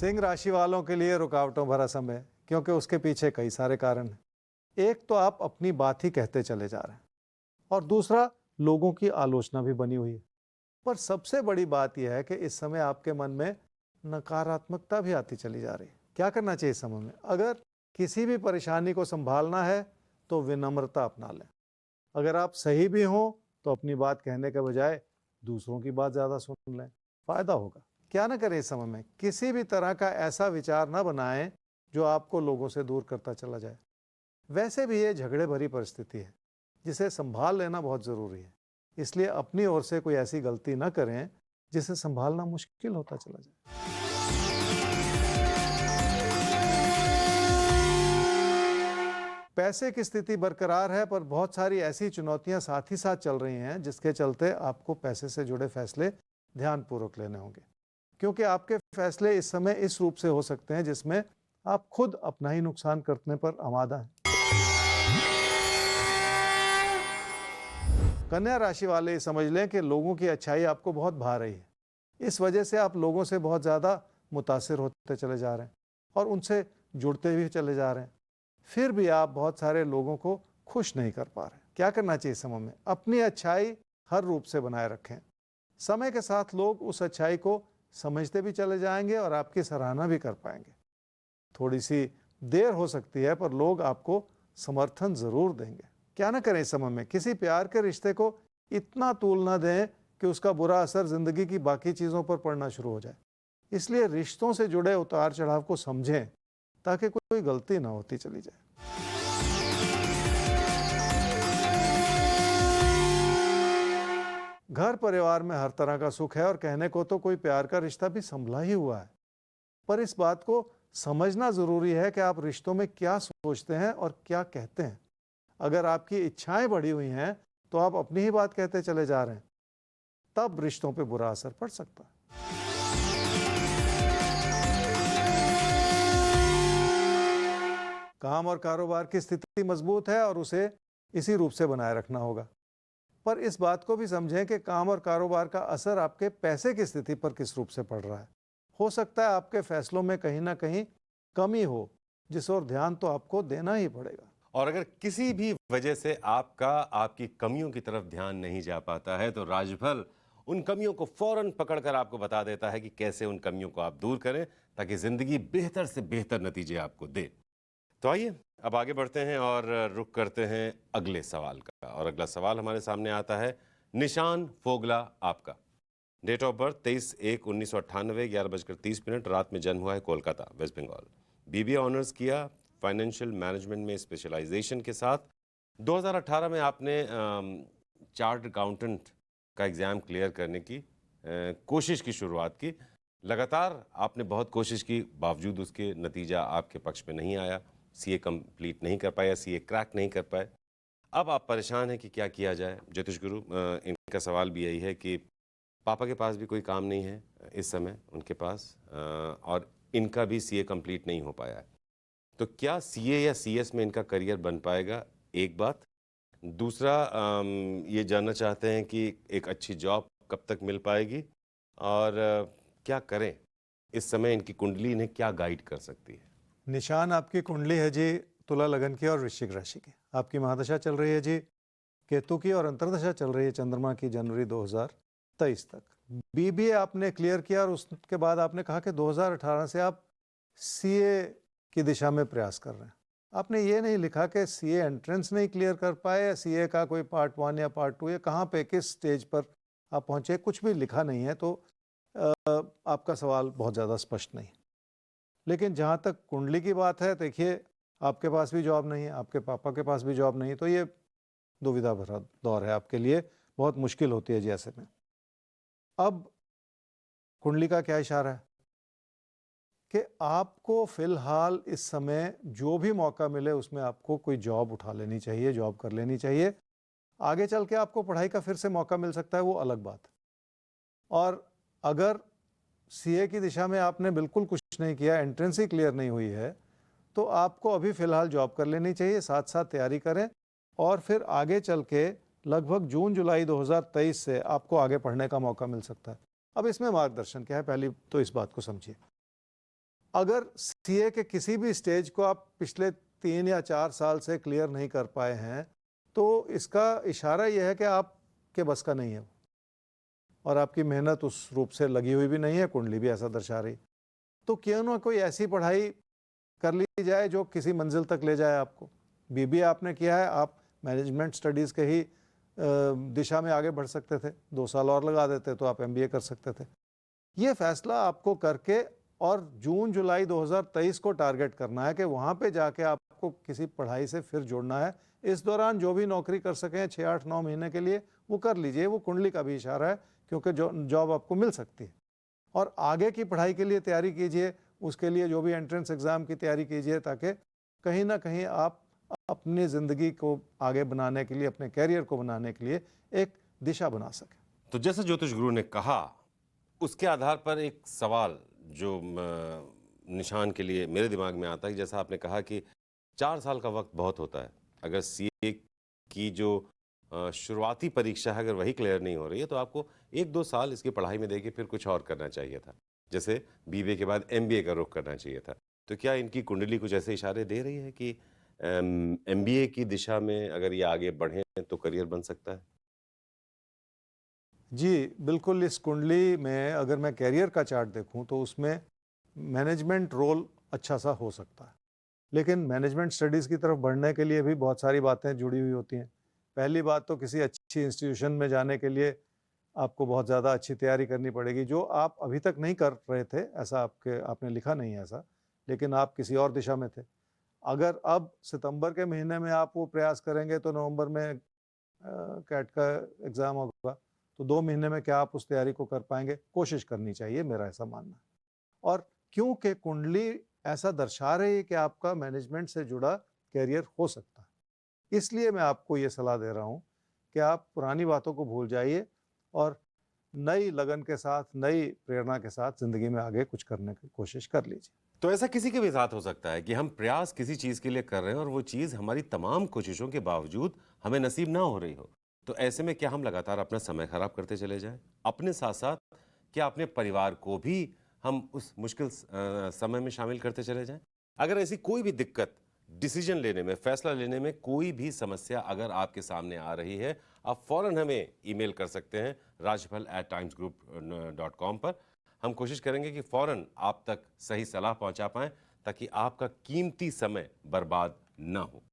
सिंह राशि वालों के लिए रुकावटों भरा समय, क्योंकि उसके पीछे कई सारे कारण हैं। एक तो आप अपनी बात ही कहते चले जा रहे हैं और दूसरा लोगों की आलोचना भी बनी हुई है। पर सबसे बड़ी बात यह है कि इस समय आपके मन में नकारात्मकता भी आती चली जा रही है। क्या करना चाहिए इस समय में? अगर किसी भी परेशानी को संभालना है तो विनम्रता अपना लें। अगर आप सही भी हों तो अपनी बात कहने के बजाय दूसरों की बात ज़्यादा सुन लें, फ़ायदा होगा। क्या ना करें इस समय में? किसी भी तरह का ऐसा विचार ना बनाएं जो आपको लोगों से दूर करता चला जाए। वैसे भी ये झगड़े भरी परिस्थिति है जिसे संभाल लेना बहुत ज़रूरी है। इसलिए अपनी ओर से कोई ऐसी गलती ना करें जिसे संभालना मुश्किल होता चला जाए। पैसे की स्थिति बरकरार है, पर बहुत सारी ऐसी चुनौतियां साथ ही साथ चल रही हैं जिसके चलते आपको पैसे से जुड़े फैसले ध्यानपूर्वक लेने होंगे, क्योंकि आपके फैसले इस समय इस रूप से हो सकते हैं जिसमें आप खुद अपना ही नुकसान करने पर आमादा हैं। कन्या राशि वाले समझ लें कि लोगों की अच्छाई आपको बहुत भा रही है। इस वजह से आप लोगों से बहुत ज़्यादा मुतासिर होते चले जा रहे हैं और उनसे जुड़ते भी चले जा रहे हैं। फिर भी आप बहुत सारे लोगों को खुश नहीं कर पा रहे। क्या करना चाहिए समय में? अपनी अच्छाई हर रूप से बनाए रखें। समय के साथ लोग उस अच्छाई को समझते भी चले जाएंगे और आपकी सराहना भी कर पाएंगे। थोड़ी सी देर हो सकती है, पर लोग आपको समर्थन ज़रूर देंगे। क्या ना करें इस समय में? किसी प्यार के रिश्ते को इतना तूल ना दें कि उसका बुरा असर ज़िंदगी की बाकी चीज़ों पर पड़ना शुरू हो जाए। इसलिए रिश्तों से जुड़े उतार चढ़ाव को समझें ताकि कोई गलती ना होती चली जाए। घर परिवार में हर तरह का सुख है और कहने को तो कोई प्यार का रिश्ता भी संभला ही हुआ है, पर इस बात को समझना जरूरी है कि आप रिश्तों में क्या सोचते हैं और क्या कहते हैं। अगर आपकी इच्छाएं बढ़ी हुई हैं तो आप अपनी ही बात कहते चले जा रहे हैं, तब रिश्तों पे बुरा असर पड़ सकता है। काम और कारोबार की स्थिति मजबूत है और उसे इसी रूप से बनाए रखना होगा, पर इस बात को भी समझें कि काम और कारोबार का असर आपके पैसे की स्थिति पर किस रूप से पड़ रहा है। हो सकता है आपके फैसलों में कहीं ना कहीं कमी हो, जिस और ध्यान तो आपको देना ही पड़ेगा। और अगर किसी भी वजह से आपकी कमियों की तरफ ध्यान नहीं जा पाता है तो राजफल उन कमियों को फौरन पकड़कर आपको बता देता है कि कैसे उन कमियों को आप दूर करें ताकि जिंदगी बेहतर से बेहतर नतीजे आपको दे। तो आइए अब आगे बढ़ते हैं और रुख करते हैं अगले सवाल का। और अगला सवाल हमारे सामने आता है निशान फोगला आपका। डेट ऑफ बर्थ 23/1/1998, 11:30, रात में जन्म हुआ है Kolkata, west Bengal. BBA honours किया फाइनेंशियल मैनेजमेंट में स्पेशलाइजेशन के साथ। 2018 में आपने चार्ट अकाउंटेंट का एग्ज़ाम क्लियर करने की कोशिश की शुरुआत की। लगातार आपने बहुत कोशिश की, बावजूद उसके नतीजा आपके पक्ष में नहीं आया। सीए कंप्लीट नहीं कर पाए, सीए क्रैक नहीं कर पाए। अब आप परेशान हैं कि क्या किया जाए। ज्योतिष गुरु, इनका सवाल भी यही है कि पापा के पास भी कोई काम नहीं है इस समय उनके पास, और इनका भी सीए कंप्लीट नहीं हो पाया है। तो क्या सीए या सीएस में इनका करियर बन पाएगा? एक बात। दूसरा, ये जानना चाहते हैं कि एक अच्छी जॉब कब तक मिल पाएगी और क्या करें? इस समय इनकी कुंडली इन्हें क्या गाइड कर सकती है? निशान आपकी कुंडली है जी तुला लगन की और वृश्चिक राशि की। आपकी महादशा चल रही है जी केतु की और अंतर्दशा चल रही है चंद्रमा की जनवरी 2023 तक। बीबीए आपने क्लियर किया और उसके बाद आपने कहा कि 2018 से आप सीए की दिशा में प्रयास कर रहे हैं। आपने ये नहीं लिखा कि सीए एंट्रेंस नहीं क्लियर कर पाए या सीए का कोई पार्ट 1 या पार्ट 2 या कहाँ पे किस स्टेज पर आप पहुँचे, कुछ भी लिखा नहीं है। तो आपका सवाल बहुत ज़्यादा स्पष्ट नहीं। लेकिन जहाँ तक कुंडली की बात है, देखिए आपके पास भी जॉब नहीं है, आपके पापा के पास भी जॉब नहीं है, तो ये दुविधा भरा दौर है आपके लिए, बहुत मुश्किल होती है जी ऐसे में। अब कुंडली का क्या इशारा है कि आपको फिलहाल इस समय जो भी मौका मिले उसमें आपको कोई जॉब उठा लेनी चाहिए, जॉब कर लेनी चाहिए। आगे चल के आपको पढ़ाई का फिर से मौका मिल सकता है, वो अलग बात है। और अगर सीए की दिशा में आपने बिल्कुल कुछ नहीं किया, एंट्रेंस ही क्लियर नहीं हुई है, तो आपको अभी फ़िलहाल जॉब कर लेनी चाहिए, साथ साथ तैयारी करें और फिर आगे चल के लगभग जून जुलाई 2023 से आपको आगे पढ़ने का मौका मिल सकता है। अब इसमें मार्गदर्शन क्या है, पहली तो इस बात को समझिए। अगर सीए के किसी भी स्टेज को आप पिछले 3 या 4 साल से क्लियर नहीं कर पाए हैं, तो इसका इशारा यह है कि आपके बस का नहीं है और आपकी मेहनत उस रूप से लगी हुई भी नहीं है, कुंडली भी ऐसा दर्शा रही। तो क्यों ना कोई ऐसी पढ़ाई कर ली जाए जो किसी मंजिल तक ले जाए आपको। बीबीए आपने किया है, आप मैनेजमेंट स्टडीज़ के ही दिशा में आगे बढ़ सकते थे। 2 साल और लगा देते तो आप एमबीए कर सकते थे। ये फैसला आपको करके और जून-जुलाई 2023 को टारगेट करना है कि वहाँ पे जाके आपको किसी पढ़ाई से फिर जुड़ना है। इस दौरान जो भी नौकरी कर सकें 6, 8, 9 महीने के लिए वो कर लीजिए। वो कुंडली का भी इशारा है, क्योंकि जॉब आपको मिल सकती है। और आगे की पढ़ाई के लिए तैयारी कीजिए, उसके लिए जो भी एंट्रेंस एग्ज़ाम की तैयारी कीजिए, ताकि कहीं न कहीं आप अपनी ज़िंदगी को आगे बनाने के लिए, अपने करियर को बनाने के लिए एक दिशा बना सकें। तो जैसे ज्योतिष गुरु ने कहा, उसके आधार पर एक सवाल जो निशान के लिए मेरे दिमाग में आता है, जैसा आपने कहा कि 4 साल का वक्त बहुत होता है। अगर सीए की जो शुरुआती परीक्षा है, अगर वही क्लियर नहीं हो रही है, तो आपको 1-2 साल इसकी पढ़ाई में देके फिर कुछ और करना चाहिए था। जैसे बीबीए के बाद एमबीए का रुख करना चाहिए था। तो क्या इनकी कुंडली कुछ ऐसे इशारे दे रही है कि एमबीए की दिशा में अगर ये आगे बढ़ें तो करियर बन सकता है? जी, बिल्कुल। इस कुंडली में अगर मैं करियर का चार्ट देखूं तो उसमें मैनेजमेंट रोल अच्छा सा हो सकता है, लेकिन मैनेजमेंट स्टडीज़ की तरफ बढ़ने के लिए भी बहुत सारी बातें जुड़ी हुई होती हैं। पहली बात तो किसी अच्छी इंस्टीट्यूशन में जाने के लिए आपको बहुत ज़्यादा अच्छी तैयारी करनी पड़ेगी, जो आप अभी तक नहीं कर रहे थे। ऐसा आपने लिखा नहीं है ऐसा, लेकिन आप किसी और दिशा में थे। अगर अब सितंबर के महीने में आप वो प्रयास करेंगे तो नवंबर में कैट का एग्ज़ाम होगा, तो 2 महीने में क्या आप उस तैयारी को कर पाएँगे? कोशिश करनी चाहिए, मेरा ऐसा मानना है। और क्योंकि कुंडली ऐसा दर्शा रही है कि आपका मैनेजमेंट से जुड़ा करियर हो सकता है, इसलिए मैं आपको ये सलाह दे रहा हूँ कि आप पुरानी बातों को भूल जाइए और नई लगन के साथ, नई प्रेरणा के साथ ज़िंदगी में आगे कुछ करने की कोशिश कर लीजिए। तो ऐसा किसी के भी साथ हो सकता है कि हम प्रयास किसी चीज़ के लिए कर रहे हैं और वो चीज़ हमारी तमाम कोशिशों के बावजूद हमें नसीब ना हो रही हो। तो ऐसे में क्या हम लगातार अपना समय खराब करते चले जाएँ? अपने साथ-साथ क्या अपने परिवार को भी हम उस मुश्किल समय में शामिल करते चले जाएँ? अगर ऐसी कोई भी दिक्कत डिसीज़न लेने में, फैसला लेने में कोई भी समस्या अगर आपके सामने आ रही है, आप फ़ौरन हमें ईमेल कर सकते हैं rajpal@timesgroup.com पर। हम कोशिश करेंगे कि फ़ौरन आप तक सही सलाह पहुंचा पाएं, ताकि आपका कीमती समय बर्बाद ना हो।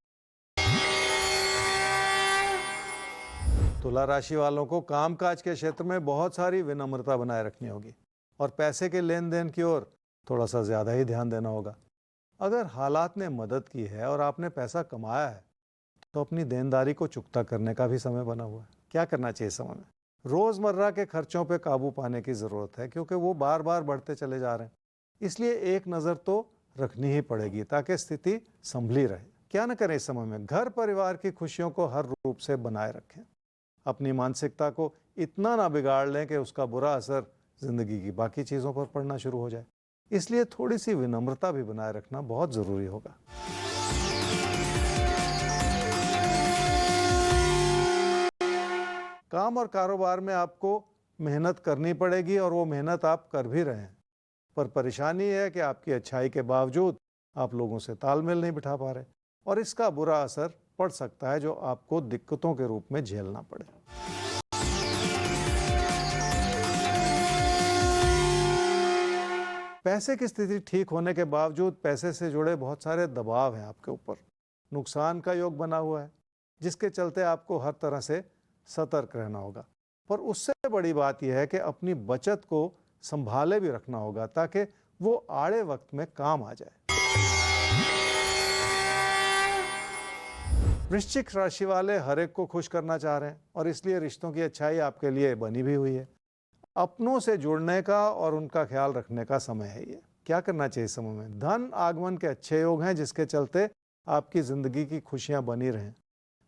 तुला राशि वालों को कामकाज के क्षेत्र में बहुत सारी विनम्रता बनाए रखनी होगी और पैसे के लेन देन की ओर थोड़ा सा ज़्यादा ही ध्यान देना होगा। अगर हालात ने मदद की है और आपने पैसा कमाया है, तो अपनी देनदारी को चुकता करने का भी समय बना हुआ है। क्या करना चाहिए इस समय में? रोज़मर्रा के खर्चों पे काबू पाने की ज़रूरत है, क्योंकि वो बार बार बढ़ते चले जा रहे हैं। इसलिए एक नज़र तो रखनी ही पड़ेगी ताकि स्थिति संभली रहे। क्या न करें इस समय में? घर परिवार की खुशियों को हर रूप से बनाए रखें। अपनी मानसिकता को इतना ना बिगाड़ लें कि उसका बुरा असर ज़िंदगी की बाकी चीज़ों पर पड़ना शुरू हो जाए। इसलिए थोड़ी सी विनम्रता भी बनाए रखना बहुत ज़रूरी होगा। काम और कारोबार में आपको मेहनत करनी पड़ेगी और वो मेहनत आप कर भी रहे हैं, पर परेशानी है कि आपकी अच्छाई के बावजूद आप लोगों से तालमेल नहीं बिठा पा रहे और इसका बुरा असर पड़ सकता है, जो आपको दिक्कतों के रूप में झेलना पड़े। पैसे की स्थिति ठीक होने के बावजूद पैसे से जुड़े बहुत सारे दबाव हैं आपके ऊपर। नुकसान का योग बना हुआ है, जिसके चलते आपको हर तरह से सतर्क रहना होगा। पर उससे बड़ी बात यह है कि अपनी बचत को संभाले भी रखना होगा, ताकि वो आड़े वक्त में काम आ जाए। वृश्चिक राशि वाले हर एक को खुश करना चाह रहे हैं और इसलिए रिश्तों की अच्छाई आपके लिए बनी भी हुई है। अपनों से जुड़ने का और उनका ख्याल रखने का समय है ये। क्या करना चाहिए इस समय में? धन आगमन के अच्छे योग हैं, जिसके चलते आपकी ज़िंदगी की खुशियां बनी रहें।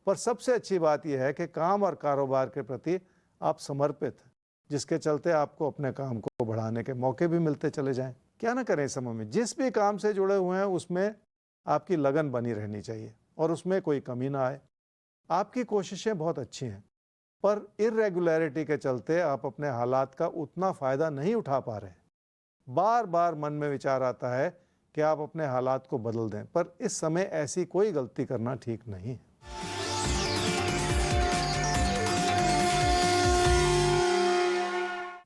पर सबसे अच्छी बात यह है कि काम और कारोबार के प्रति आप समर्पित हैं, जिसके चलते आपको अपने काम को बढ़ाने के मौके भी मिलते चले जाएं। क्या ना करें इस समय में? जिस भी काम से जुड़े हुए हैं उसमें आपकी लगन बनी रहनी चाहिए और उसमें कोई कमी ना आए। आपकी कोशिशें बहुत अच्छी हैं, पर इर्रेगुलरिटी के चलते आप अपने हालात का उतना फ़ायदा नहीं उठा पा रहे। बार बार मन में विचार आता है कि आप अपने हालात को बदल दें, पर इस समय ऐसी कोई गलती करना ठीक नहीं है।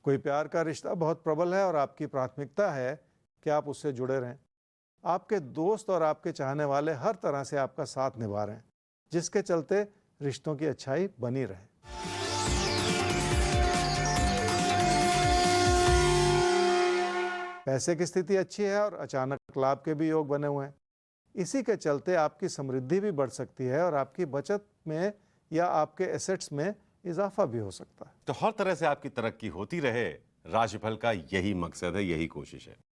कोई प्यार का रिश्ता बहुत प्रबल है और आपकी प्राथमिकता है कि आप उससे जुड़े रहें। आपके दोस्त और आपके चाहने वाले हर तरह से आपका साथ निभा रहे हैं, जिसके चलते रिश्तों की अच्छाई बनी रहे। पैसे की स्थिति अच्छी है और अचानक लाभ के भी योग बने हुए हैं। इसी के चलते आपकी समृद्धि भी बढ़ सकती है और आपकी बचत में या आपके एसेट्स में इजाफा भी हो सकता है। तो हर तरह से आपकी तरक्की होती रहे, राशिफल का यही मकसद है, यही कोशिश है।